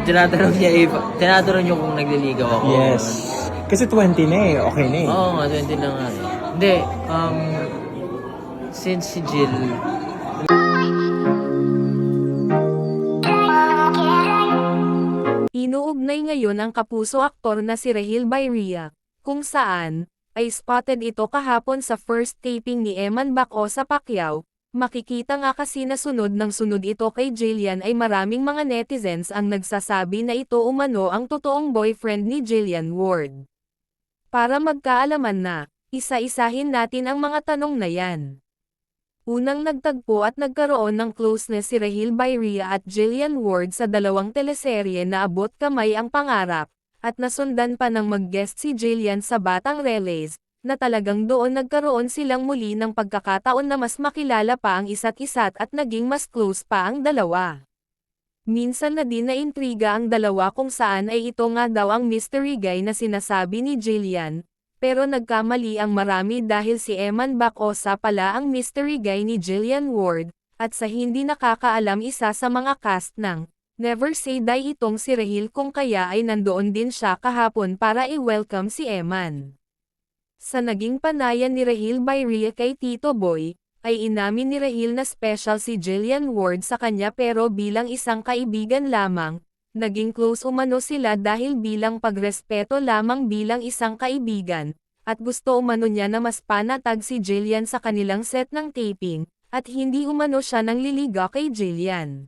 Tinatanong niyo kung nagliligaw ako. Yes. Kasi 20 na eh. Okay na eh. Oo nga, 20 na nga eh. Hindi, since si Jill, Inuugnay ngayon ang kapuso aktor na si Rahil Byria, kung saan, ay spotted ito kahapon sa first taping ni Eman Baco sa Pacquiao. Makikita nga kasi na sunod ng sunod ito kay Jillian ay maraming mga netizens ang nagsasabi na ito umano ang totoong boyfriend ni Jillian Ward. Para magkaalaman na, isa-isahin natin ang mga tanong na yan. Unang nagtagpo at nagkaroon ng closeness si Rahil Byria at Jillian Ward sa dalawang teleserye na Abot Kamay ang Pangarap, at nasundan pa ng mag-guest si Jillian sa Batang Reles, na talagang doon nagkaroon silang muli ng pagkakataon na mas makilala pa ang isa't isa at naging mas close pa ang dalawa. Minsan na din na intriga ang dalawa kung saan ay ito nga daw ang mystery guy na sinasabi ni Jillian, pero nagkamali ang marami dahil si Eman Bacosa pala ang mystery guy ni Jillian Ward, at sa hindi nakakaalam isa sa mga cast ng Never Say Die itong si Rahil kung kaya ay nandoon din siya kahapon para i-welcome si Eman. Sa naging panayan ni Rahil Byria kay Tito Boy, ay inamin ni Rahil na special si Jillian Ward sa kanya pero bilang isang kaibigan lamang, naging close umano sila dahil bilang pagrespeto lamang bilang isang kaibigan, at gusto umano niya na mas panatag si Jillian sa kanilang set ng taping, at hindi umano siya nangliliga kay Jillian.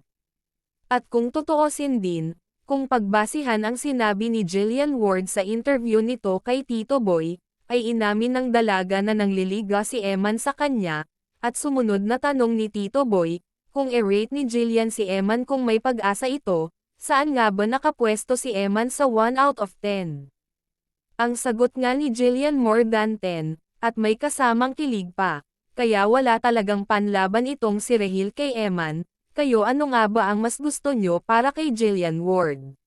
At kung totoosin din, kung pagbasihan ang sinabi ni Jillian Ward sa interview nito kay Tito Boy, ay inamin ng dalaga na nangliliga si Eman sa kanya, at sumunod na tanong ni Tito Boy, kung i-rate ni Jillian si Eman kung may pag-asa ito, saan nga ba nakapwesto si Eman sa 1 out of 10? Ang sagot nga ni Jillian more than 10, at may kasamang kilig pa, kaya wala talagang panlaban itong si Rahil kay Eman. Kayo ano nga ba ang mas gusto nyo para kay Jillian Ward?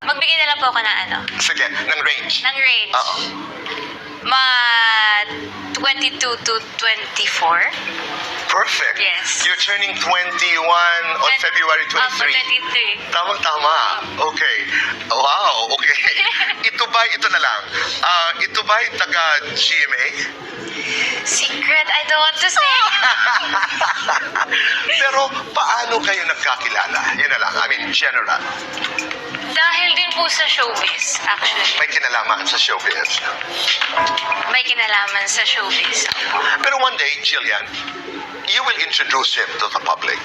Magbigay na lang po ako ng ano? Sige, ng range. Ng range. Oo. 22 to 24. Perfect. Yes. You're turning 21 on February 23. 23. Tama-tama. Okay. Wow, okay. Ito na lang. Ito ba'y taga GMA? Secret, I don't want to say. Pero paano kayo nagkakilala? Yun na lang. I mean, general. Dahil din po sa showbiz, actually. May kinalaman sa showbiz. May kinalaman sa showbiz. Pero one day, Jillian, you will introduce him to the public.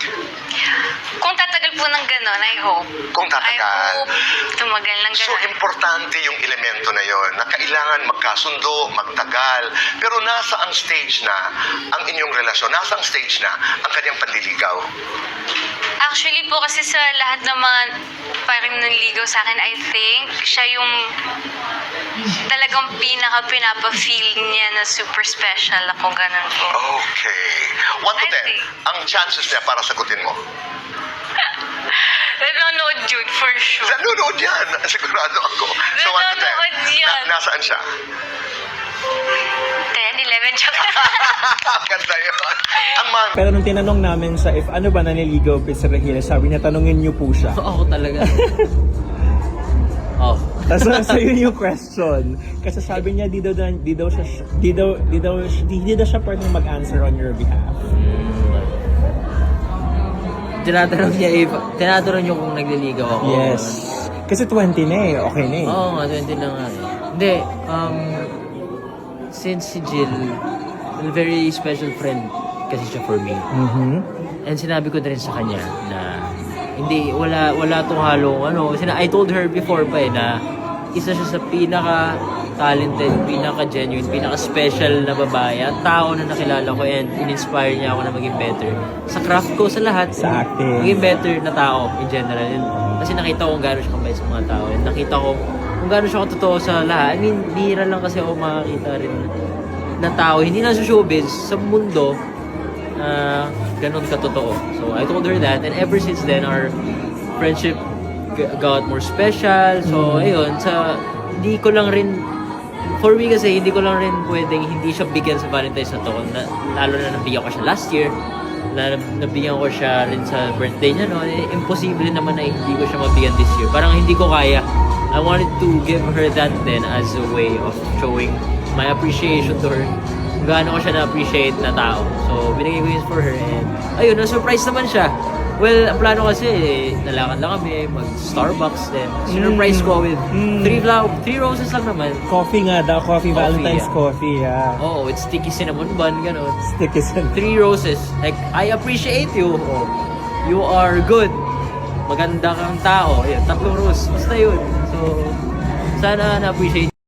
Kung tatagal po ng gano'n, I hope. Kung tatagal. I hope tumagal ng So, gano'n. importante yung elemento na yon na kailangan magkasundo, magtagal. Pero nasa ang stage na ang inyong relasyon, nasa ang stage na ang kanyang panliligaw. Actually po kasi sa lahat ng mga parang nanligaw sa akin, I think siya yung talagang pinapa-feel niya na super special ako, ganun po. Okay. 1 to I 10. think. Ang chances niya para sagutin mo. Nanonood yun, for sure. Nanonood yan. Sigurado ako. So 1 to 10. Nanonood yan. Nasaan siya? 10, 11, joke. Ganda yun. Ang mami. Pero nung tinanong namin sa if ano ba naniligaw si Rahil, sabi niya tanungin niyo po siya. ako talaga. Oh. Tapos sa'yo yung question. Kasi sabi niya di daw siya pwedeng mag-answer on your behalf. Tinatanong niyo kung nagliligaw ako. Yes. Kasi 20 na eh. Okay na eh. Oo nga, 20 na nga eh. Hindi, since si Jill, a very special friend kasi siya for me. And sinabi ko na rin sa kanya na hindi, wala tong halong I told her before pa na isa siya sa pinaka-talented, pinaka-genuine, pinaka-special na babae at tao na nakilala ko and in-inspire niya ako na maging better. Sa craft ko, sa lahat. Sa acting. Maging better na tao in general. And, kasi nakita ko kung gaano siya kabait sa mga tao. And nakita ko kung gaano siya katotoo sa lahat. I mean, bihira lang kasi ako makakita rin na tao, hindi na sa showbiz, sa mundo, ganun katotoo. So, I told her that. And ever since then, our friendship got more special. So, ayun, hindi ko lang rin, for me kasi, hindi ko lang rin pwedeng hindi siya bigyan sa Valentine's na to. Lalo na nabigyan ko siya last year. nabigyan ko siya rin sa birthday niya, no? Imposible naman na hindi ko siya mabigyan this year. Parang hindi ko kaya. I wanted to give her that then as a way of showing my appreciation to her. Kung gaano ko siya na-appreciate na tao. So, binigay ko yun for her and ayun, na-surprise naman siya. Well, ang plano kasi, nalakad lang kami, mag-Starbucks then. Surprise ko with 3 roses lang naman. Coffee nga daw, Valentine's yeah. coffee, yeah. Oh, it's sticky cinnamon bun, gano'n. Sticky sun. 3 roses. Like, I appreciate you. Oh, you are good. Maganda kang tao. Ayun, 3 roses. Basta yun. So, sana na-appreciate